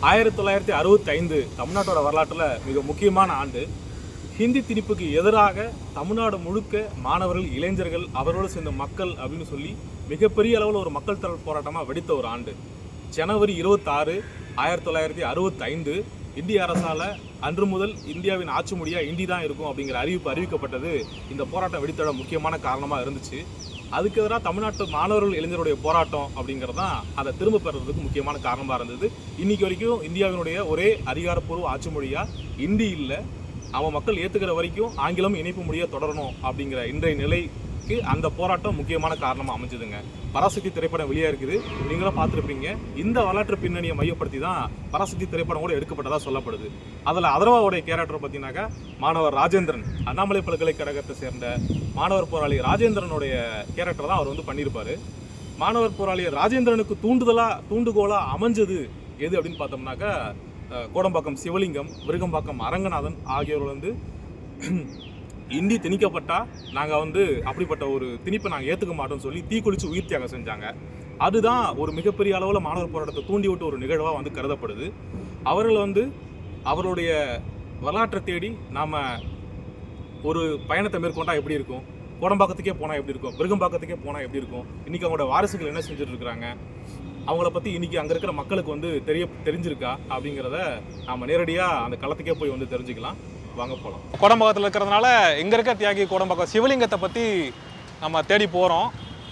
1965 தமிழ்நாட்டோட வரலாற்றில் மிக முக்கியமான ஆண்டு. ஹிந்தி திணிப்புக்கு எதிராக தமிழ்நாடு முழுக்க மாணவர்கள், இளைஞர்கள், அவரோடு சேர்ந்த மக்கள் அப்படின்னு சொல்லி மிகப்பெரிய அளவில் ஒரு மக்கள் திரள் போராட்டமாக வெடித்த ஒரு ஆண்டு. ஜனவரி 26, 1965 இந்திய அரசால் அன்று முதல் இந்தியாவின் ஆட்சி மொழியாக ஹிந்தி தான் இருக்கும் அப்படிங்கிற அறிவிக்கப்பட்டது இந்த போராட்டம் வெடித்தோட முக்கியமான காரணமாக இருந்துச்சு. அதுக்கு எதிராக தமிழ்நாட்டு மாணவர்கள், இளைஞருடைய போராட்டம் அப்படிங்கிறது தான் அதை திரும்ப பெறுறதுக்கு முக்கியமான காரணமாக இருந்தது. இன்றைக்கி வரைக்கும் இந்தியாவினுடைய ஒரே அதிகாரப்பூர்வ ஆட்சி மொழியாக ஹிந்தி இல்லை, அவன் மக்கள் ஏற்றுக்கிற வரைக்கும் ஆங்கிலம் இணைப்பு மொழியாக தொடரணும் அப்படிங்கிற இன்றைய நிலைக்கு அந்த போராட்டம் முக்கியமான காரணமாக அமைஞ்சதுங்க. பராசக்தி திரைப்படம் வெளியாக இருக்குது, நீங்களும் பார்த்துருப்பீங்க. இந்த வரலாற்று பின்னணியை மையப்படுத்தி தான் பராசக்தி திரைப்படம் கூட எடுக்கப்பட்டதாக சொல்லப்படுது. அதில் அதர்வாவுடைய கேரக்டர் பார்த்தீங்கன்னாக்கா மாணவர் ராஜேந்திரன், அண்ணாமலை பல்கலைக்கழகத்தை சேர்ந்த மாணவர் போராளி ராஜேந்திரனுடைய கேரக்டர் தான் அவர் பண்ணியிருப்பார். மாணவர் போராளி ராஜேந்திரனுக்கு தூண்டுகோலாக அமைஞ்சது எது அப்படின்னு பார்த்தோம்னாக்கா கோடம்பாக்கம் சிவலிங்கம், விருகம்பாக்கம் அரங்கநாதன் ஆகியோர்கள் இந்தி திணிக்கப்பட்டால் நாங்கள் அப்படிப்பட்ட ஒரு திணிப்பை நாங்கள் ஏற்றுக்க மாட்டோம்னு சொல்லி தீக்குளித்து உயிர் தியாகம் செஞ்சாங்க. அதுதான் ஒரு மிகப்பெரிய அளவில் மாணவர் போராட்டத்தை தூண்டி விட்டு ஒரு நிகழ்வாக கருதப்படுது. அவர்கள் அவருடைய வரலாற்றை தேடி நாம் ஒரு பயணத்தை மேற்கொண்டால் எப்படி இருக்கும், கோடம்பாக்கத்துக்கே போனால் எப்படி இருக்கும், விருகம்பாக்கத்துக்கே போனால் எப்படி இருக்கும், இன்றைக்கி அவங்களோட வாரிசுகள் என்ன செஞ்சுட்டு இருக்கிறாங்க, அவங்கள பற்றி இன்றைக்கி அங்கே இருக்கிற மக்களுக்கு தெரிஞ்சிருக்கா அப்படிங்கிறத நாம் நேரடியாக அந்த களத்துக்கே போய் தெரிஞ்சுக்கலாம். வாங்க போகலாம். கோடம்பாக்கத்தில் இருக்கிறதுனால இங்கே இருக்க தியாகி கோடம்பாக்கம் சிவலிங்கத்தை பற்றி நம்ம தேடி போகிறோம்.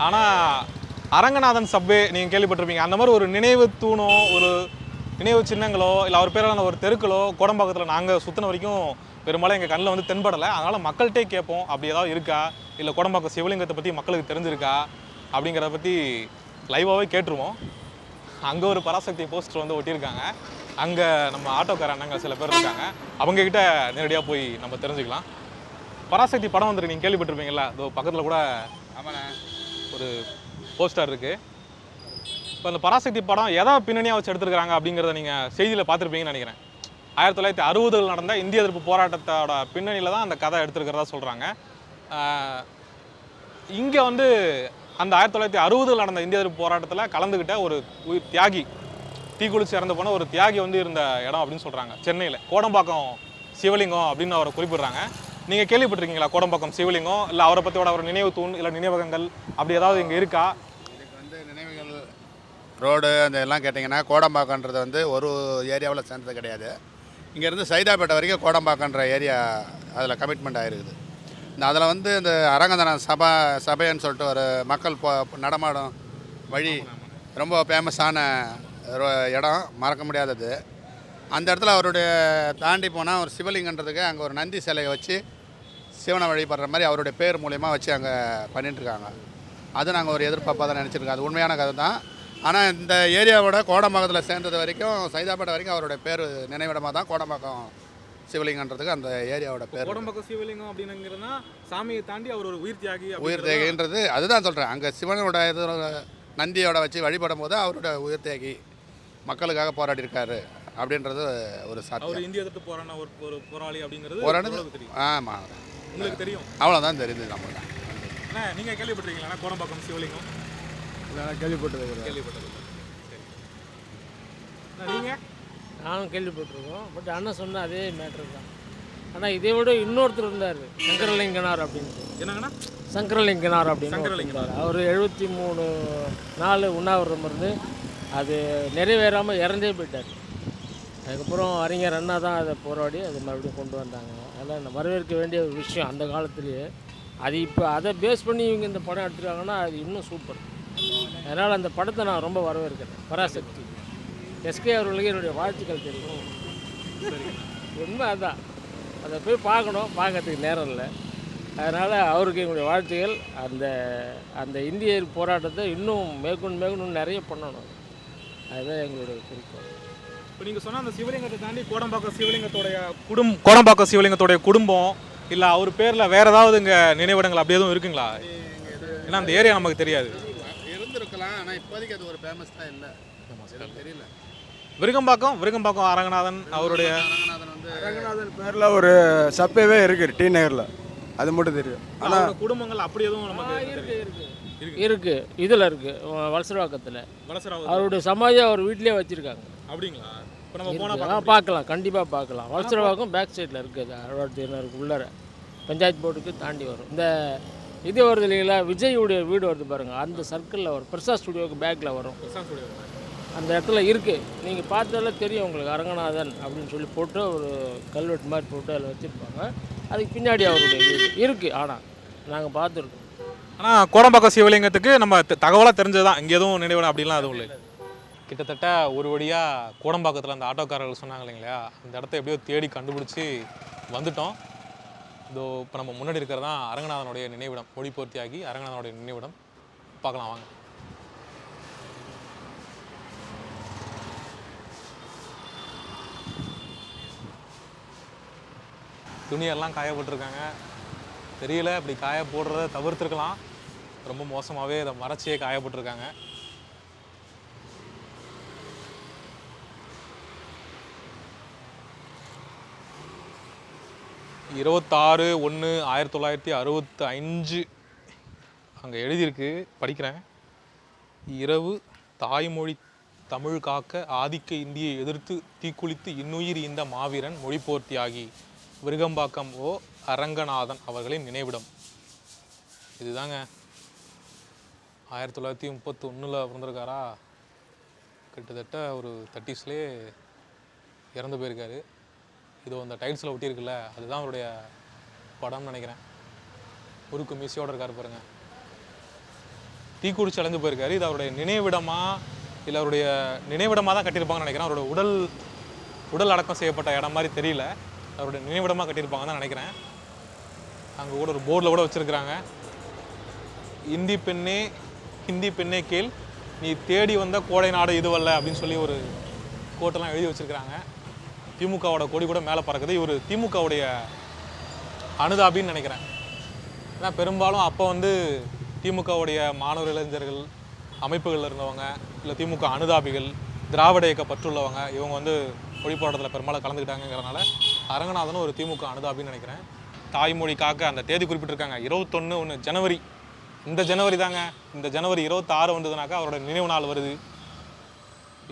ஆனால் அரங்கநாதன் சப்வே நீங்கள் கேள்விப்பட்டிருப்பீங்க. அந்த மாதிரி ஒரு நினைவு தூணோ, ஒரு நினைவு சின்னங்களோ, இல்லை அவர் பேரான ஒரு தெருக்களோ கோடம்பாக்கத்தில் நாங்கள் சுற்றின வரைக்கும் பெரும்பாலும் எங்கள் கண்ணில் தென்படலை. அதனால் மக்கள்கிட்டே கேட்போம், அப்படி ஏதாவது இருக்கா, இல்லை கோடம்பாக்கம் சிவலிங்கத்தை பற்றி மக்களுக்கு தெரிஞ்சிருக்கா அப்படிங்கிறத பற்றி லைவாகவே கேட்டுருவோம். அங்கே ஒரு பராசக்தி போஸ்டர் ஒட்டியிருக்காங்க. அங்கே நம்ம ஆட்டோக்கார அண்ணங்க சில பேர் இருக்காங்க, அவங்கக்கிட்ட நேரடியாக போய் நம்ம தெரிஞ்சுக்கலாம். பராசக்தி படம் நீங்கள் கேள்விப்பட்டிருப்பீங்களா? இதோ பக்கத்தில் கூட ஒரு போஸ்டர் இருக்குது. இப்போ அந்த பராசக்தி படம் எதை பின்னணியாக வச்சு எடுத்துருக்காங்க அப்படிங்கிறத நீங்கள் செய்தியில் பார்த்துருப்பீங்கன்னு நினைக்கிறேன். 1960 நடந்த இந்திய எதிர்ப்பு போராட்டத்தோட பின்னணியில் தான் அந்த கதை எடுத்துருக்கிறதா சொல்கிறாங்க. இங்கே அந்த 1960 நடந்த இந்திய எதிர்ப்பு போராட்டத்தில் கலந்துக்கிட்ட ஒரு தியாகி, தீக்குளிச்சு இறந்து போன ஒரு தியாகி இருந்த இடம் அப்படின்னு சொல்கிறாங்க. சென்னையில் கோடம்பாக்கம் சிவலிங்கம் அப்படின்னு அவரை குறிப்பிட்றாங்க. நீங்கள் கேள்விப்பட்டிருக்கீங்களா கோடம்பாக்கம் சிவலிங்கம்? இல்லை அவரை பற்றியோட ஒரு நினைவு தூண் இல்லை நினைவகங்கள் அப்படி ஏதாவது இங்கே இருக்கா? இதுக்கு நினைவுகள் ரோடு அந்த எல்லாம் கேட்டிங்கன்னா கோடம்பாக்கன்றது ஒரு ஏரியாவில் சேர்ந்தது கிடையாது. இங்கேருந்து சைதாப்பேட்டை வரைக்கும் கோடம்பாக்கன்ற ஏரியா அதில் கமிட்மெண்ட் ஆகிருக்குது. அதில் இந்த அரங்கநாதன் சபைன்னு சொல்லிட்டு ஒரு மக்கள் நடமாடும் வழி, ரொம்ப ஃபேமஸான இடம், மறக்க முடியாதது. அந்த இடத்துல அவருடைய தாண்டி போனால் ஒரு சிவலிங்கன்றதுக்கு அங்கே ஒரு நந்தி சிலையை வச்சு சிவனை வழிபடுற மாதிரி அவருடைய பேர் மூலயமா வச்சு அங்கே பண்ணிட்டுருக்காங்க. அது நாங்கள் ஒரு எதிர்பார்ப்பாக தான் நினச்சிருக்கோம். அது உண்மையான கதை தான். ஆனால் இந்த ஏரியாவோட கோடம்பாக்கத்தில் சேர்ந்தது வரைக்கும் சைதாப்பேட்டை வரைக்கும் அவருடைய பேர் நினைவிடமாக தான் கோடம்பாக்கம் சிவலிங்கன்றதுக்கு அந்த ஏரியாவோட பேர். கோடம்பாக்கம் சிவலிங்கம் அப்படிங்கிறதுனா சாமியை தாண்டி அவர் ஒரு உயிர் தியாகின்றது அதுதான் சொல்கிறேன். அங்கே சிவனோட இது நந்தியோட வச்சு வழிபடும் போது அவரோட உயிர் தியாகி மக்களுக்காக போராடி இருக்காரு அப்படின்றது ஒரு சாத்தியம். இந்திய எதிர்த்து போராடின ஒரு போராளி அப்படிங்கிறது ஆமாம், உங்களுக்கு தெரியும். அவ்வளோதான் தெரியுது நம்மளுக்கு. நீங்கள் கேள்விப்பட்டிருக்கீங்களா கோடம்பாக்கம் சிவலிங்கம்? கேள்விப்பட்டது. நீங்கள்? நானும் கேள்விப்பட்டிருக்கோம். பட் அண்ணன் சொன்ன அதே மேட்ரு தான். ஆனால் இதை விட இன்னொருத்தர் இருந்தார், சங்கரலிங்கனார் அப்படின்ட்டு. என்னங்கண்ணா? சங்கரலிங்கனார் அப்படின்னு. அவர் 73 நாள் உண்ணாவிரதம் இருந்து அது நிறைவேறாமல் இறந்தே போயிட்டார். அதுக்கப்புறம் அறிஞர் அண்ணா தான் அதை போராடி அதை மறுபடியும் கொண்டு வந்தாங்க. அதெல்லாம் வரவேற்க வேண்டிய ஒரு விஷயம் அந்த காலத்துலேயே. அது இப்போ அதை பேஸ் பண்ணி இவங்க இந்த படம் எடுத்துருக்காங்கன்னா அது இன்னும் சூப்பர். அதனால் அந்த படத்தை நான் ரொம்ப வரவேற்கிறேன். பராசக்தி எஸ்கே அவர்களுக்கு என்னுடைய வாழ்த்துக்கள் தெரியும். உண்மை அதான், அதை போய் பார்க்கணும், பார்க்கறதுக்கு நேரம் இல்லை. அதனால் அவருக்கு எங்களுடைய வாழ்த்துக்கள். அந்த இந்திய போராட்டத்தை இன்னும் மேற்கொண்டு நிறைய பண்ணணும். அதுதான் எங்களுடைய குறிக்கோள். இப்போ நீங்கள் சொன்ன அந்த சிவலிங்கத்தை தாண்டி கோடம்பாக்கம் சிவலிங்கத்தோடைய குடும்பம் இல்லை அவர் பேரில் வேறு ஏதாவது இங்கே நினைவிடங்கள் அப்படி எதுவும் இருக்குங்களா? ஏன்னா அந்த ஏரியா நமக்கு தெரியாது. இருந்திருக்கலாம், ஆனால் இப்போதைக்கு அது ஒரு ஃபேமஸ் தான் இல்லை, தெரியல. விருகம்பாக்கம் அரங்கநாதன் அவருடைய அரங்கநாதன் பேரில் ஒரு சப்பேவே இருக்குது டி நகரில், அது மட்டும் தெரியும். ஆனால் குடும்பங்கள் அப்படி எதுவும் நமக்கு இருக்குது. இதில் இருக்குது வலசரவாக்கத்தில். அவருடைய சமாதியை அவர் வீட்டிலே வச்சுருக்காங்க. அப்படிங்களா? இப்போ நம்ம போனால் பார்க்கலாம், கண்டிப்பாக பார்க்கலாம். வளசரவாக்கம் பேக் சைடில் இருக்குது, அறுபத்தி உள்ளார பஞ்சாயத்து போர்டுக்கு தாண்டி வரும். இந்த இது வருது இல்லைங்களா, விஜயுடைய வீடு வருது பாருங்கள், அந்த சர்க்கிளில் வரும். பிரசாத் ஸ்டுடியோவுக்கு பேக்கில் வரும். அந்த இடத்துல இருக்குது, நீங்கள் பார்த்தாலே தெரியும் உங்களுக்கு. அரங்கநாதன் அப்படின்னு சொல்லி போட்டு ஒரு கல்வெட்டு மாதிரி போட்டு அதில் வச்சுருப்பாங்க. அதுக்கு பின்னாடி அவருடைய வீடு இருக்குது. ஆனால் நாங்கள் பார்த்துருக்கோம். ஆனால் கோடம்பாக்கம் சிவலிங்கத்துக்கு நம்ம தகவலாக தெரிஞ்சது தான், இங்கே எதுவும் நினைவிடம் அப்படிலாம் எதுவும் இல்லை. கிட்டத்தட்ட ஒரு வழியாக கோடம்பாக்கத்தில் அந்த ஆட்டோக்காரர்கள் சொன்னாங்க இல்லைங்களா, அந்த இடத்த எப்படியோ தேடி கண்டுபிடிச்சி வந்துட்டோம். இதோ இப்போ நம்ம முன்னாடி இருக்கிறது தான் அரங்கநாதனுடைய நினைவிடம், மொழிப்போர் தியாகி அரங்கநாதனுடைய நினைவிடம். பார்க்கலாம் வாங்க. துணியெல்லாம் காய போட்டிருக்காங்க. தெரியல, இப்படி காய போடுறத தவிர்த்துருக்கலாம். ரொம்ப மோசமாகவே இதை மறைச்சியே காய போட்டிருக்காங்க. இருபத்தாறு 1/1965 அங்கே எழுதியிருக்கு, படிக்கிறேன். இரவு தாய்மொழி தமிழ் காக்க ஆதிக்க இந்தியை எதிர்த்து தீக்குளித்து இன்னுயிர் இந்த மாவீரன் மொழிப்போர் தியாகி விருகம்பாக்கம் ஓ அரங்கநாதன் அவர்களின் நினைவிடம். இதுதாங்க 1931 பிறந்திருக்காரா, கிட்டத்தட்ட ஒரு 30ஸ்லேயே இறந்து போயிருக்காரு. இது அந்த டைல்ஸில் ஒட்டியிருக்குல்ல, அதுதான் அவருடைய படம்னு நினைக்கிறேன். முறுக்கு மீசையோடு இருக்கார் பாருங்க. தீக்குடிச்சு அலைஞ்சு போயிருக்காரு. இது அவருடைய நினைவிடமா இல்லை அவருடைய நினைவிடமாக தான் கட்டியிருப்பாங்கன்னு நினைக்கிறேன். அவரோட உடல் அடக்கம் செய்யப்பட்ட இடம் மாதிரி தெரியல, அவருடைய நினைவிடமாக கட்டியிருப்பாங்க தான் நினைக்கிறேன். அங்கே கூட ஒரு போர்டில் கூட வச்சுருக்குறாங்க, ஹிந்தி பெண்ணே கேள் நீ தேடி வந்த கோடை நாடு இதுவல்ல அப்படின்னு சொல்லி ஒரு கோட்டெல்லாம் எழுதி வச்சுருக்குறாங்க. திமுகவோட கொடி கூட மேலே பறக்குது. இவர் திமுகவுடைய அனுதாபின்னு நினைக்கிறேன். ஏன்னா பெரும்பாலும் அப்போ திமுகவுடைய மாணவர் இளைஞர்கள் அமைப்புகளில் இருந்தவங்க, இல்லை திமுக அனுதாபிகள், திராவிட இயக்க பற்றுள்ளவங்க, இவங்க மொழி போராட்டத்தில் பெரும்பாலும் கலந்துக்கிட்டாங்கிறனால அரங்கநாதனும் ஒரு திமுக அனுதாபின்னு நினைக்கிறேன். தாய்மொழி காக்க அந்த தேதி குறிப்பிட்டிருக்காங்க, 21 ஜனவரி. இந்த ஜனவரி தாங்க, இந்த ஜனவரி 26 வந்ததுனாக்கா அவரோட நினைவு நாள் வருது.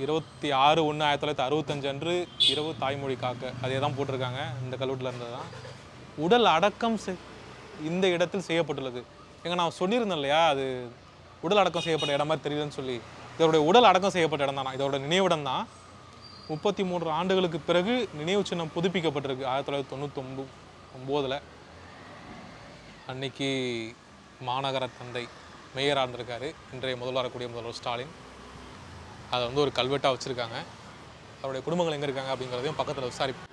26/1/1965 அன்று இரவு தாய்மொழி காக்க, அதே தான் போட்டிருக்காங்க. இந்த கல்வெட்டில் இருந்தது தான். உடல் அடக்கம் இந்த இடத்தில் செய்யப்பட்டுள்ளது. எங்க நான் சொல்லியிருந்தேன் இல்லையா, அது உடல் அடக்கம் செய்யப்பட்ட இடம் மாதிரி தெரியலன்னு சொல்லி. இதோடைய உடல் அடக்கம் செய்யப்பட்ட இடம் தானா, இதோட நினைவிடம் தான். 33 ஆண்டுகளுக்கு பிறகு நினைவு சின்னம் புதுப்பிக்கப்பட்டிருக்கு 1999. அன்னைக்கு மாநகர தந்தை மேயராக இருந்திருக்காரு, இன்றைய வரக்கூடிய முதல்வர் ஸ்டாலின். அதை ஒரு கல்வெட்டாக வச்சுருக்காங்க. அவருடைய குடும்பங்கள் எங்கே இருக்காங்க அப்படிங்கிறதையும் பக்கத்தில் விசாரிப்போம்.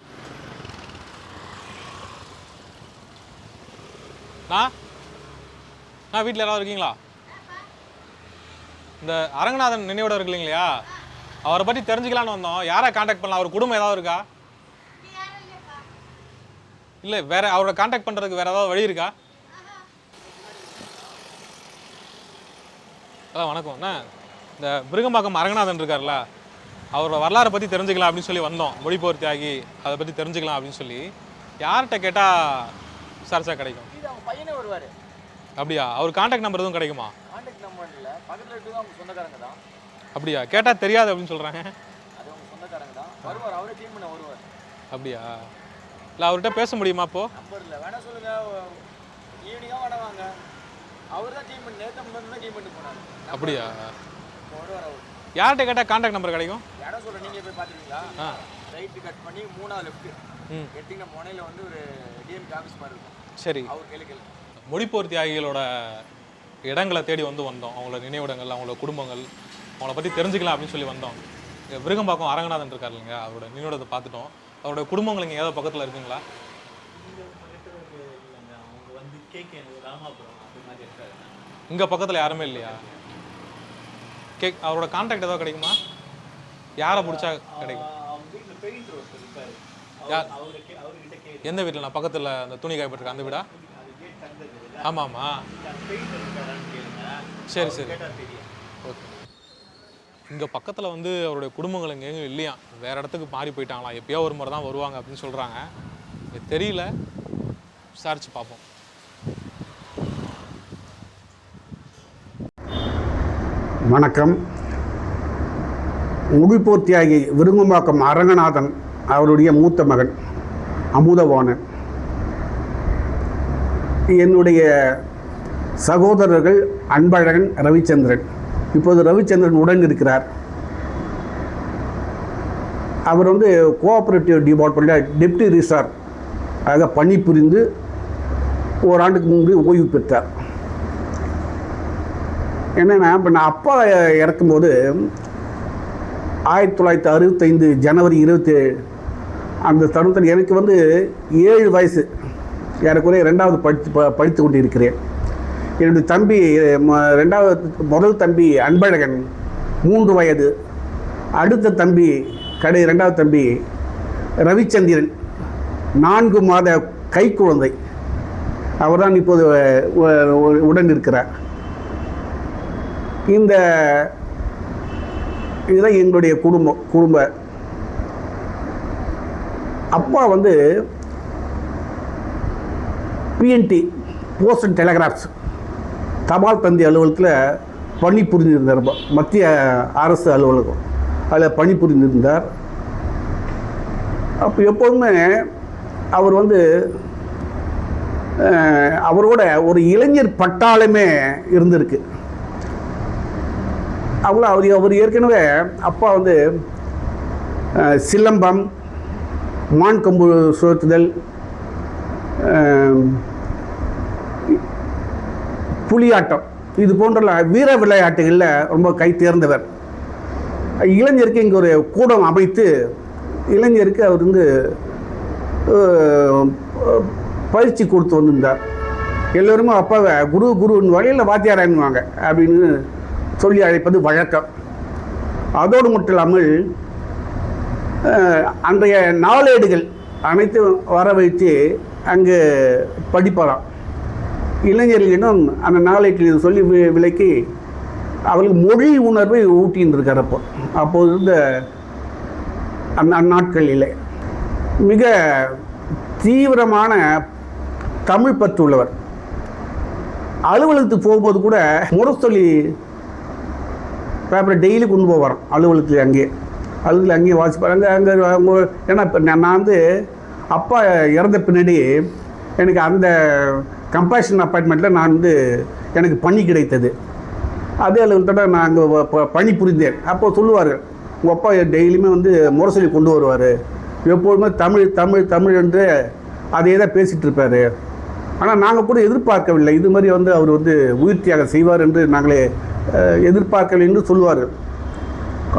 நான் வீட்டில் யாராவது இருக்கீங்களா? இந்த அரங்கநாதன் நினைவிடம் இருக்கு இல்லைங்களா, அவரை பற்றி தெரிஞ்சுக்கலான்னு வந்தோம். யாரை கான்டாக்ட் பண்ணலாம்? அவர் குடும்பம் ஏதாவது இருக்கா? இல்லை, வேற அவரை கான்டாக்ட் பண்ணுறதுக்கு வேறு ஏதாவது வழி இருக்கா? அதான் வணக்கம் அண்ணா, இந்த விருகம்பாக்கம் அரங்கநாதன் இருக்கார்ல, அவரோட வரலாறை பற்றி தெரிஞ்சுக்கலாம் அப்படின்னு சொல்லி வந்தோம். மொழிப்போர் தியாகி, அதை பற்றி தெரிஞ்சுக்கலாம் அப்படின்னு சொல்லி. யார்கிட்ட கேட்டால் விசாரிச்சா கிடைக்கும்? பையனே வருவார். அப்படியா? அவர் கான்டாக்ட் நம்பர் எதுவும் கிடைக்குமா? கான்டாக்ட் நம்பர் இல்லை, பக்கத்தில் இருக்கிறது அவங்க சொந்தக்காரங்க தான். அப்படியா? கேட்டால் தெரியாது அப்படின்னு சொல்கிறாங்க. அது அவங்க சொந்தக்காரங்க தான், வருவார். அவரே க்ளீன் பண்ண வருவார். அப்படியா? இல்லை அவர்கிட்ட பேச முடியுமா? அப்போது நம்பர் இல்லை, வேணா சொல்லுங்கள். ஈவினிங்காக வேணா வாங்க. அவர் தான் க்ளீன் பண்ணி, நேற்று முன்னாடி தான் க்ளீன் பண்ணி போனாங்க. அப்படியா? வருவார் அவர். யார்கிட்ட கேட்டால் கான்டாக்ட் நம்பர் கிடைக்கும்? வேணா சொல்கிறேன், நீங்கள் போய் பார்த்துருக்கீங்களா? ரைட்டு கட் பண்ணி 3ஆவது லெஃப்ட்டு எடுத்திங்கன்னா முனையில் ஒரு டிஎம்கே ஆஃபீஸ் மாதிரி இருக்கும். சரி, அவர் கேள்வி. மொழிப்போர் தியாகிகளோட இடங்களை தேடி வந்தோம். அவங்களோட நினைவிடங்கள், அவங்களோட குடும்பங்கள், அவங்கள பற்றி தெரிஞ்சுக்கலாம் அப்படின்னு சொல்லி வந்தோம். இங்கே விருகம்பாக்கம் அரங்கநாதன் இருக்கார் இல்லைங்க, அவரோட நினைவிடத்தை பார்த்துட்டோம். அவரோட குடும்பங்கள் இங்கே ஏதாவது பக்கத்தில் இருக்குங்களா? இங்கே பக்கத்தில் யாருமே இல்லையா? அவரோட கான்டாக்ட் ஏதாவது கிடைக்குமா? யாரை பிடிச்சா கிடைக்கும்? எந்த வீட்டில்? நான் பக்கத்தில் அந்த துணி காயப்பட்டிருக்கேன் அந்த வீடா? ஆமாம் ஆமாம், சரி சரி, ஓகே. இங்கே பக்கத்தில் அவருடைய குடும்பங்கள் எங்கேயும் இல்லையா, வேறு இடத்துக்கு மாறி போயிட்டாங்களா, எப்பயோ ஒரு முறை தான் வருவாங்க அப்படின்னு சொல்கிறாங்க. இங்கே தெரியல, விசாரித்து பார்ப்போம். வணக்கம். முடிப்பூர்த்தியாகி விருங்கம்பாக்கம் அரங்கநாதன் அவருடைய மூத்த மகன் அமுதவாணன். என்னுடைய சகோதரர்கள் அன்பழகன், ரவிச்சந்திரன். இப்போது ரவிச்சந்திரன் உடன் இருக்கிறார். அவர் வந்து கோஆப்ரேட்டிவ் டிபார்ட்மெண்ட்டில் டெப்டி ரிஜிஸ்ட்ரார் ஆக பணிபுரிந்து ஓராண்டுக்கு முன்பு ஓய்வு பெற்றார். என்னென்னா, இப்போ நான் அப்பா இறக்கும்போது 1965 ஜனவரி 27 அந்த தருணத்தில் எனக்கு வந்து 7 வயசு, ஏறக்குறைய 2வது படித்து கொண்டிருக்கிறேன். என்னுடைய தம்பி முதல் தம்பி அன்பழகன் 3 வயது, அடுத்த தம்பி 2வது தம்பி ரவிச்சந்திரன் 4 மாத கைக்குழந்தை. அவர்தான் இப்போது உடன் இருக்கிறார். இதுதான் எங்களுடைய குடும்ப. அப்பா வந்து பிஎன்டி போஸ்ட் அண்ட் டெலிகிராஃப்ஸ் தபால் தந்தி அலுவலகத்தில் பணிபுரிந்திருந்தார். மத்திய அரசு அலுவலகம் அதில் பணிபுரிந்திருந்தார். அப்போ எப்போதுமே அவர் வந்து அவரோட ஒரு இளைஞர் பட்டாளமே இருந்திருக்கு. அவர் ஏற்கனவே அப்பா வந்து சிலம்பம், மான் கம்பு சுழற்றுதல், புலியாட்டம், இது போன்ற வீர விளையாட்டுகளில் ரொம்ப கை தேர்ந்தவர். இளைஞருக்கு இங்கே ஒரு கூடம் அமைத்து இளைஞருக்கு அவர் வந்து பயிற்சி கொடுத்து வந்திருந்தார். எல்லோருமே அப்பாவை குருன்னு வழியில் வாத்தியாரான்னுவாங்க அப்படின்னு சொல்லி அழைப்பது வழக்கம். அதோடு மட்டும் இல்லாமல் அன்றைய நாளேடுகள் அனைத்தும் வர வைத்து அங்கே படிப்பலாம். இளைஞர்களிடம் அந்த நாளேட்டில் சொல்லி விலக்கி அவர்களுக்கு மொழி உணர்வை ஊட்டியிருந்திருக்கார். அப்போது இருந்த அந்நாட்களில் மிக தீவிரமான தமிழ் பற்று உள்ளவர். அலுவலகத்துக்கு போகும்போது கூட முரசொலி பேப்பரை டெய்லி கொண்டு போவார் அலுவலகத்தில். அங்கேயே வாசிப்பார். அங்கே ஏன்னா இப்போ நான் வந்து அப்பா இறந்த பின்னாடி எனக்கு அந்த கம்பேஷன் அப்பாயின்மெண்ட்டில் நான் வந்து எனக்கு பணி கிடைத்தது. அதே அலுவலகத்தோட நான் அங்கே பணி புரிந்தேன். அப்போது சொல்லுவார், உங்கள் அப்பா டெய்லியுமே வந்து முரசொலி கொண்டு வருவார், எப்போதுமே தமிழ் தமிழ் தமிழ் என்று அதே தான் பேசிகிட்டு இருப்பார். ஆனால் நாங்கள் கூட எதிர்பார்க்கவில்லை, இது மாதிரி வந்து அவர் வந்து உயிர் தியாகம் செய்வார் என்று நாங்களே எதிர்பார்க்கவில்லை என்று சொல்லுவார்.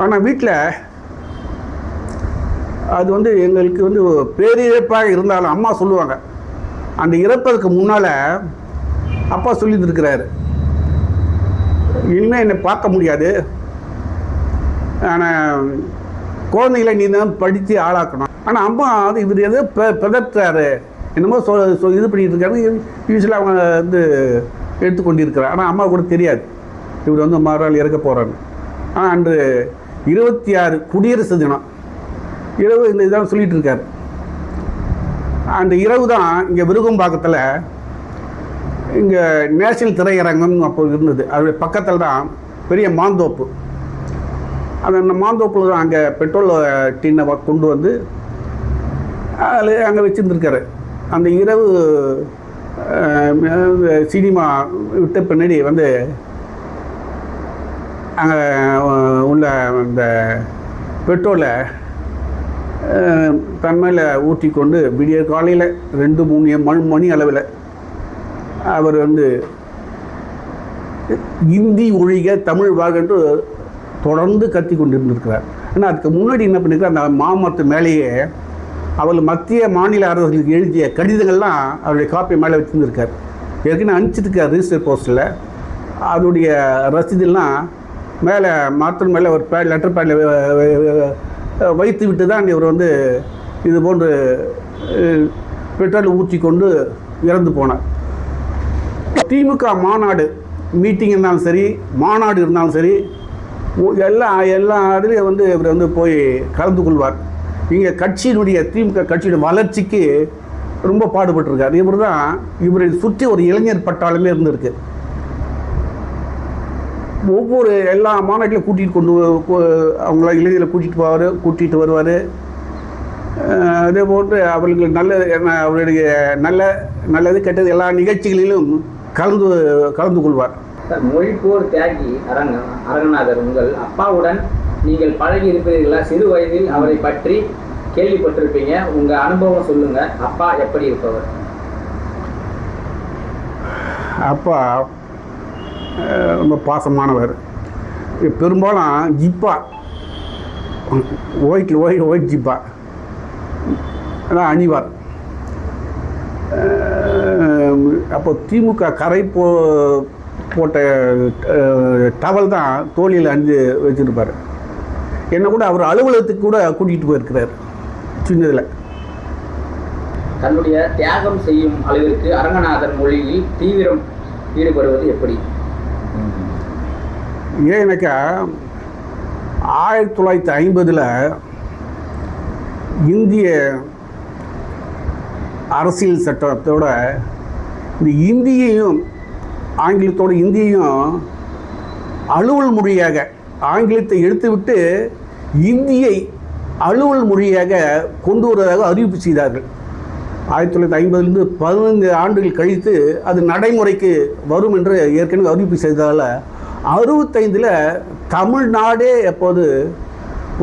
ஆனால் வீட்டில் அது வந்து எங்களுக்கு வந்து பேரிழப்பாக இருந்தாலும் அம்மா சொல்லுவாங்க, அந்த இறப்பதற்கு முன்னால் அப்பா சொல்லியிருக்கிறாரு, இனிமேல் என்னை பார்க்க முடியாது, ஆனால் குழந்தைகளை நீ தான் படித்து ஆளாக்கணும். ஆனால் அம்மா அது இவர் எதோ பிதற்றாரு, என்னமோ இது பண்ணிகிட்டு இருக்காரு. யூஸ்வலாக அவங்க வந்து எடுத்துக்கொண்டிருக்கிறார். ஆனால் அம்மா கூட தெரியாது இவர் வந்து மறுநாள் இறக்க போகிறாங்க. ஆனால் அன்று 26 குடியரசு தினம் இரவு இந்த இதெல்லாம் சொல்லிகிட்டு இருக்காரு. அந்த இரவு தான் இங்கே விருகம்பாக்கத்தில் இங்கே நேஷனல் திரையரங்கம் அப்போது இருந்தது. அது பக்கத்தில் தான் பெரிய மாந்தோப்பு. அந்த மாந்தோப்பில் தான் அங்கே பெட்ரோல் டின்னை கொண்டு வந்து அதில் அங்கே வச்சுருந்துருக்காரு. அந்த இரவு சினிமா விட்ட பின்னாடி வந்து அங்கே உள்ள அந்த பெட்ரோலை தன் மேலே ஊற்றி கொண்டு விடிய காலையில் 2-3 மணி அளவில் அவர் வந்து இந்தி ஒழிக தமிழ் வாழ்க என்று தொடர்ந்து கத்தி கொண்டிருந்திருக்கிறார். ஆனால் அதுக்கு முன்னாடி என்ன பண்ணியிருக்கார், அந்த மாமரத்து மேலேயே அவர் மத்திய மாநில அரசுகளுக்கு எழுதிய கடிதங்கள்லாம் அவருடைய காப்பி மேலே வச்சுருந்துருக்கார். ஏற்கனவே அனுப்பிச்சிருக்கார் ரிஜிஸ்டர் போஸ்ட்டில். அதனுடைய ரசீதெல்லாம் மேலே மரத்தின் மேலே ஒரு லெட்டர் பேடில் வைத்து விட்டு தான் இவர் வந்து இது போன்று பெட்ரோல் ஊற்றி கொண்டு இறந்து போனார். திமுக மாநாடு மீட்டிங் இருந்தாலும் சரி, மாநாடு இருந்தாலும் சரி, எல்லா இதுலேயும் வந்து இவர் வந்து போய் கலந்து கொள்வார். இங்கே கட்சியினுடைய திமுக கட்சியுடைய வளர்ச்சிக்கு ரொம்ப பாடுபட்டிருக்கார். இவர் தான் இவரை சுற்றி ஒரு இளைஞர் பட்டாளமே இருந்திருக்கு. ஒவ்வொரு எல்லா மாநாட்டிலும் கூட்டிகிட்டு அவங்கள இளைஞர்களை கூட்டிகிட்டு வருவார். அதே போன்று அவர்களுக்கு அவருடைய நல்லது கெட்டது எல்லா நிகழ்ச்சிகளிலும் கலந்து கொள்வார். சார், மொழிப்போர் தியாகி அரங்கநாதர் உங்கள் அப்பாவுடன் நீங்கள் பழகி இருப்பீர்களா? சிறு வயதில் அவரை பற்றி கேள்விப்பட்டிருப்பீங்க. உங்கள் அனுபவம் சொல்லுங்கள். அப்பா எப்படி இருப்பவர்? அப்பா ரொம்ப பாசமானவர். பெரும்பாலும் ஜிப்பா, ஒயிட் ஜிப்பா அதான் அணிவார். அப்போ திமுக கரை போட்ட டவல் தான் தோழியில் அணிஞ்சு வச்சுருப்பார். என்னை கூட அவர் அலுவலகத்துக்கு கூட கூட்டிகிட்டு போயிருக்கிறார் சின்னதில். தன்னுடைய தியாகம் செய்யும் அளவிற்கு அரங்கநாதன் மொழியில் தீவிரம் ஈடுபடுவது எப்படி? ஏன்னாக்கா 1950 இந்திய அரசியல் சட்டத்தோட இந்த இந்தியையும் ஆங்கிலத்தோட இந்தியையும் அலுவல் மொழியாக ஆங்கிலத்தை எடுத்துவிட்டு இந்தியை அலுவல் மொழியாக கொண்டு வருவதாக அறிவிப்பு செய்தார்கள். 1950 15 ஆண்டுகள் கழித்து அது நடைமுறைக்கு வரும் என்று ஏற்கனவே அறிவிப்பு செய்ததால் 65 தமிழ்நாடே எப்போது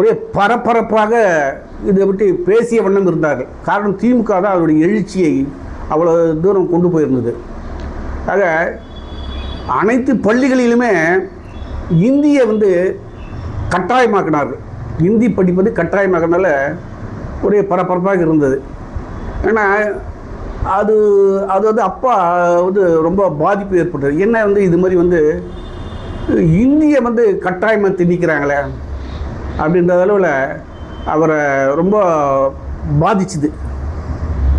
ஒரே பரபரப்பாக இதை பற்றி பேசிய வண்ணம் இருந்தார்கள். காரணம் திமுக தான் அவருடைய எழுச்சியை அவ்வளோ தூரம் கொண்டு போயிருந்தது. ஆக அனைத்து பள்ளிகளிலுமே இந்தியை கட்டாயமாக்கினார்கள். இந்தி படிப்பது கட்டாயமாக்கினால ஒரே பரபரப்பாக இருந்தது. ஏன்னா அது அப்பா ரொம்ப பாதிப்பு ஏற்பட்டது. என்ன இது மாதிரி இந்தியை கட்டாயமாக திணிக்கிறாங்களே அப்படின்ற அளவில் அவரை ரொம்ப பாதிச்சுது.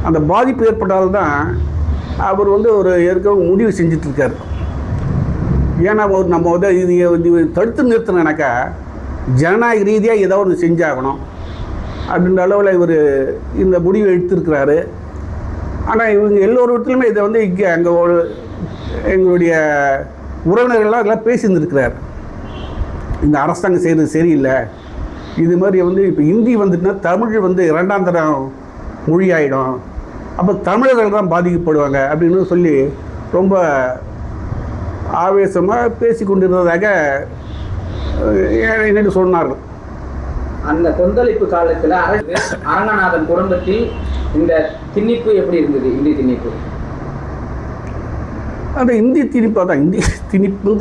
அந்த பாதிப்பு ஏற்பட்டால்தான் அவர் ஒரு ஏற்கனவே முடிவு செஞ்சிட்ருக்கார். ஏன்னா நம்ம இது தடுத்து நிறுத்தினாக்கா ஜனநாயக ரீதியாக ஏதோ ஒன்று செஞ்சாகணும் அப்படின்ற அளவில் இவர் இந்த முடிவை எடுத்திருக்கிறாரு. ஆனால் இவங்க எல்லோரு இடத்துலையுமே இதை இங்கே அங்கே எங்களுடைய உறவினர்கள்லாம் இதெல்லாம் பேசியிருந்துருக்கிறார். இந்த அரசாங்கம் செய்கிறது சரியில்லை, இது மாதிரி இப்போ ஹிந்தி வந்துட்டுனா தமிழ் இரண்டாம் தரம் மொழியாயிடும், அப்போ தமிழர்கள் தான் பாதிக்கப்படுவாங்க அப்படின்னு சொல்லி ரொம்ப ஆவேசமாக பேசி கொண்டிருந்ததாக என்னென்னு சொன்னார்கள். அந்த கொந்தளிப்பு காலத்தில் அரங்கநாதன் குடும்பத்தில் இந்த திணிப்பு எப்படி இருந்தது? இந்தி திணிப்பு, அந்த இந்தி திணிப்பு தான் இந்தி திணிப்பு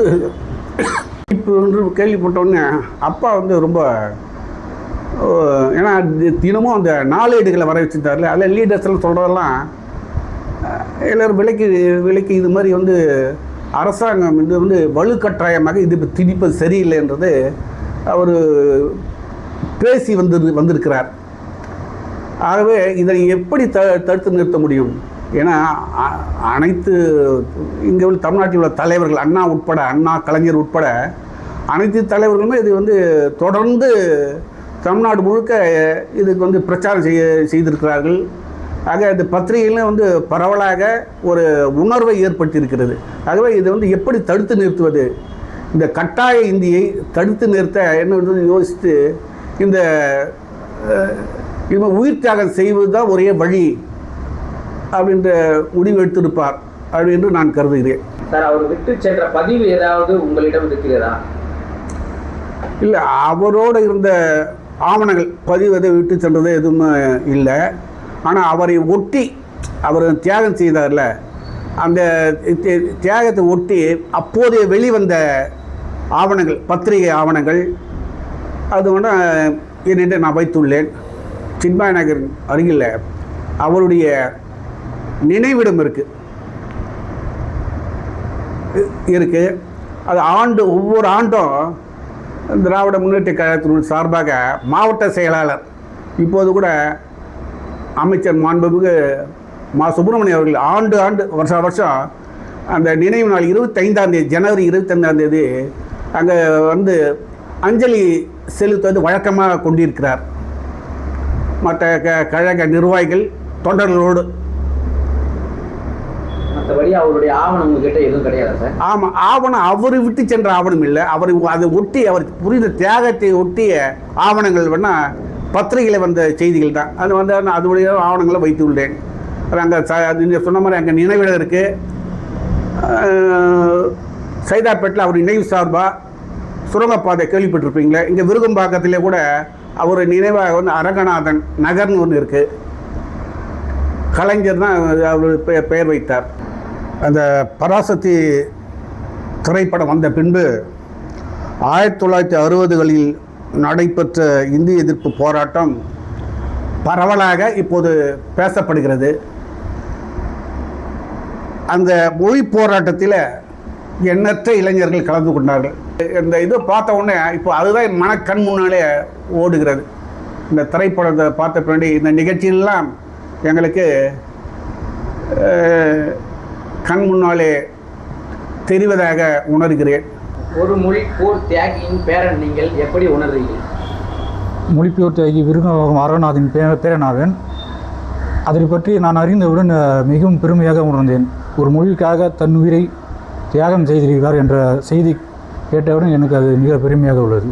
என்று கேள்விப்பட்டோன்னே அப்பா ரொம்ப ஏன்னா தினமும் அந்த நாளேடுகளை வர வச்சுருந்தார்ல, அதில் லீடர்ஸ்லாம் சொல்கிறதெல்லாம் எல்லோரும் விலைக்கு இது மாதிரி அரசாங்கம் இது வலுக்கட்டாயமாக இது திணிப்பது சரியில்லைன்றது அவர் பேசி வந்திருக்கிறார். ஆகவே இதை எப்படி தடுத்து நிறுத்த முடியும்? ஏன்னா அனைத்து இங்கே உள்ள தமிழ்நாட்டில் உள்ள தலைவர்கள் அண்ணா கலைஞர் உட்பட அனைத்து தலைவர்களுமே இது தொடர்ந்து தமிழ்நாடு முழுக்க இதுக்கு பிரச்சாரம் செய்திருக்கிறார்கள். ஆக இந்த பத்திரிகையிலும் பரவலாக ஒரு உணர்வை ஏற்படுத்தியிருக்கிறது. ஆகவே இதை எப்படி தடுத்து நிறுத்துவது, இந்த கட்டாய இந்தியை தடுத்து நிறுத்த என்ன யோசித்து இந்த உயிர் தியாகம் செய்வது தான் ஒரே வழி அப்படின்ற முடிவு எடுத்திருப்பார் அப்படின்னு நான் கருதுகிறேன். சார், அவர் விட்டு சென்ற பதிவு ஏதாவது உங்களிடம் இருக்கிறதா? இல்லை, அவரோடு இருந்த ஆவணங்கள் பதிவதை விட்டு சென்றதே எதுவுமே இல்லை. ஆனால் அவரை ஒட்டி அவர் தியாகம் செய்தார்ல, அந்த தியாகத்தை ஒட்டி அப்போதைய வெளிவந்த ஆவணங்கள், பத்திரிகை ஆவணங்கள் அது என்னென்று நான் வைத்துள்ளேன். சின்மய நகர் அருகில் அவருடைய நினைவிடம் இருக்குது. அது ஒவ்வொரு ஆண்டும் திராவிட முன்னேற்ற கழகத்தின் சார்பாக மாவட்ட செயலாளர், இப்போது கூட அமைச்சர் மாண்புமிகு மா சுப்பிரமணியம் அவர்கள் ஆண்டு வருஷம் அந்த நினைவு நாள் 25ஆம் தேதி, ஜனவரி 25ஆம் தேதி அங்கே அஞ்சலி செலுத்துவது வழக்கமாக கொண்டிருக்கிறார். மற்ற கழக நிர்வாகிகள் தொண்டர்களோடு மற்றபடி அவருடைய ஆவணம் உங்ககிட்ட எதுவும் கிடையாதா சார்? ஆமாம், ஆவணம் அவர் விட்டு சென்ற ஆவணம் இல்லை, அவர் அதை ஒட்டி அவர் புரிந்த தியாகத்தை ஒட்டிய ஆவணங்கள் வேணால் பத்திரிகையில் வந்த செய்திகள் தான். அது வந்து அதனுடைய ஆவணங்களை வைத்துள்ளேன். அங்கே நீங்கள் சொன்ன மாதிரி அங்கே நினைவிடம் இருக்குது. சைதாப்பேட்டில் அவர் நினைவு சார்பாக சுரங்கப்பாதை கேள்விப்பட்டிருப்பீங்களே. இங்கே விருகம்பாக்கத்திலே கூட அவர் நினைவாக வந்து அரங்கநாதன் நகர்னு ஒன்று இருக்குது. கலைஞர் தான் அவர் பெயர் வைத்தார். அந்த பராசக்தி திரைப்படம் வந்த பின்பு 1960களில் நடைபெற்ற இந்திய எதிர்ப்பு போராட்டம் பரவலாக இப்போது பேசப்படுகிறது. அந்த மொழி போராட்டத்தில் எண்ணற்ற இளைஞர்கள் கலந்து கொண்டார்கள். இந்த இது பார்த்த உடனே இப்போ அதுதான் என் மனக்கண் முன்னாலே ஓடுகிறது. இந்த திரைப்படத்தை பார்த்த பின்னாடி இந்த நிகழ்ச்சியெல்லாம் எங்களுக்கு கண் முன்னாலே தெரிவதாக உணர்கிறேன். ஒரு மொழிப்போர் தியாகியின் பேரன் நீங்கள் எப்படி உணர்றீர்கள்? மொழிப்போர் தியாகி விருகம்பாக்கம் அரங்கநாதன் பேரனாவேன். அதை பற்றி நான் அறிந்தவுடன் மிகவும் பெருமையாக உணர்ந்தேன். ஒரு மொழிக்காக தன் உயிரை தியாகம் செய்திருக்கிறார் என்ற செய்தி கேட்டவுடன் எனக்கு அது மிக பெருமையாக உள்ளது.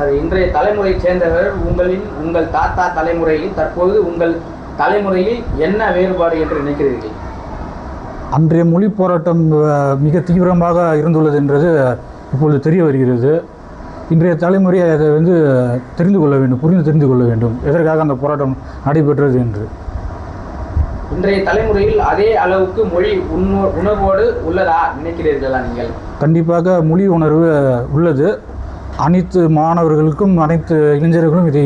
அது இன்றைய தலைமுறையை சேர்ந்தவர் உங்கள் தாத்தா தலைமுறையில் தற்போது உங்கள் தலைமுறையில் என்ன வேறுபாடு என்று நினைக்கிறீர்கள்? அன்றைய மொழி போராட்டம் மிக தீவிரமாக இருந்துள்ளது என்றது இப்பொழுது தெரிய வருகிறது. இன்றைய தலைமுறை அதை வந்து தெரிந்து கொள்ள வேண்டும், புரிந்து தெரிந்து கொள்ள வேண்டும் எதற்காக அந்த போராட்டம் நடைபெற்றது என்று. இன்றைய தலைமுறையில் அதே அளவுக்கு மொழி உணர்வோடு உள்ளதா நினைக்கிறீர்களா நீங்கள்? கண்டிப்பாக மொழி உணர்வு உள்ளது. அனைத்து மாணவர்களுக்கும் அனைத்து இளைஞர்களும் இதை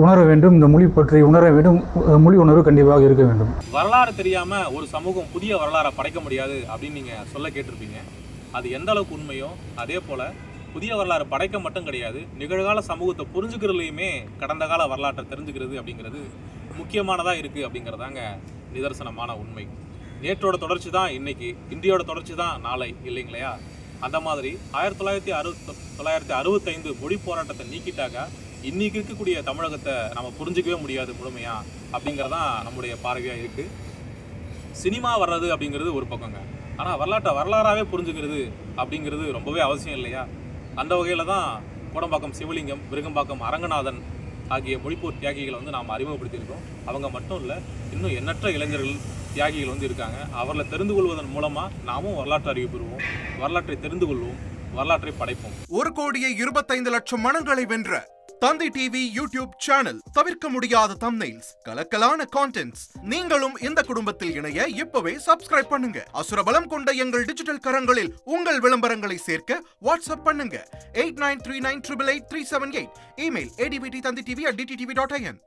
உணர வேண்டும். இந்த மொழி பற்றி உணர வேண்டும். மொழி உணர்வு கண்டிப்பாக இருக்க வேண்டும். வரலாறு தெரியாம ஒரு சமூகம் புதிய வரலாறை படைக்க முடியாது அப்படின்னு நீங்க சொல்ல கேட்டிருப்பீங்க. அது எந்த அளவுக்கு உண்மையோ அதே போல புதிய வரலாறு படைக்க மட்டும் கிடையாது, நிகழ்கால சமூகத்தை புரிஞ்சுக்கிறதுலையுமே கடந்த கால வரலாற்றை தெரிஞ்சுக்கிறது அப்படிங்கிறது முக்கியமானதாக இருக்குது அப்படிங்கிறதாங்க நிதர்சனமான உண்மை. நேற்றோட தொடர்ச்சி தான் இன்னைக்கு, இந்தியோட தொடர்ச்சி தான் நாளை, இல்லைங்களையா? அந்த மாதிரி 1965 மொழி போராட்டத்தை நீக்கிட்டாக்க இன்னைக்கு இருக்கக்கூடிய தமிழகத்தை நம்ம புரிஞ்சிக்கவே முடியாது முழுமையா அப்படிங்கிறதான் நம்முடைய பார்வையாக இருக்குது. சினிமா வர்றது அப்படிங்கிறது ஒரு பக்கங்க, ஆனால் வரலாறாகவே புரிஞ்சுக்கிறது அப்படிங்கிறது ரொம்பவே அவசியம் இல்லையா? அந்த வகையில் தான் கோடம்பாக்கம் சிவலிங்கம், விருகம்பாக்கம் அரங்கநாதன் ஆகிய மொழிப்போர் தியாகிகளை வந்து நாம் அறிமுகப்படுத்தியிருக்கோம். அவங்க மட்டும் இல்லை, இன்னும் எண்ணற்ற இளைஞர்கள் தியாகிகள் வந்து இருக்காங்க. அவர்களை தெரிந்து கொள்வதன் மூலமாக நாமும் வரலாற்று அறிவு பெறுவோம், வரலாற்றை தெரிந்து கொள்வோம், வரலாற்றை படைப்போம். 1,25,00,000 மனங்களை வென்ற தந்தி டிவி யூடியூப் சேனல். தவிர்க்க முடியாத தம்ப்நெயில்ஸ், கலக்கலான கான்டென்ட்ஸ். நீங்களும் இந்த குடும்பத்தில் இணைய இப்பவே சப்ஸ்கிரைப் பண்ணுங்க. அசுரபலம் கொண்ட எங்கள் டிஜிட்டல் கரங்களில் உங்கள் விளம்பரங்களை சேர்க்க வாட்ஸ்அப் பண்ணுங்க 8939888378. Email advttanditv@dttv.in.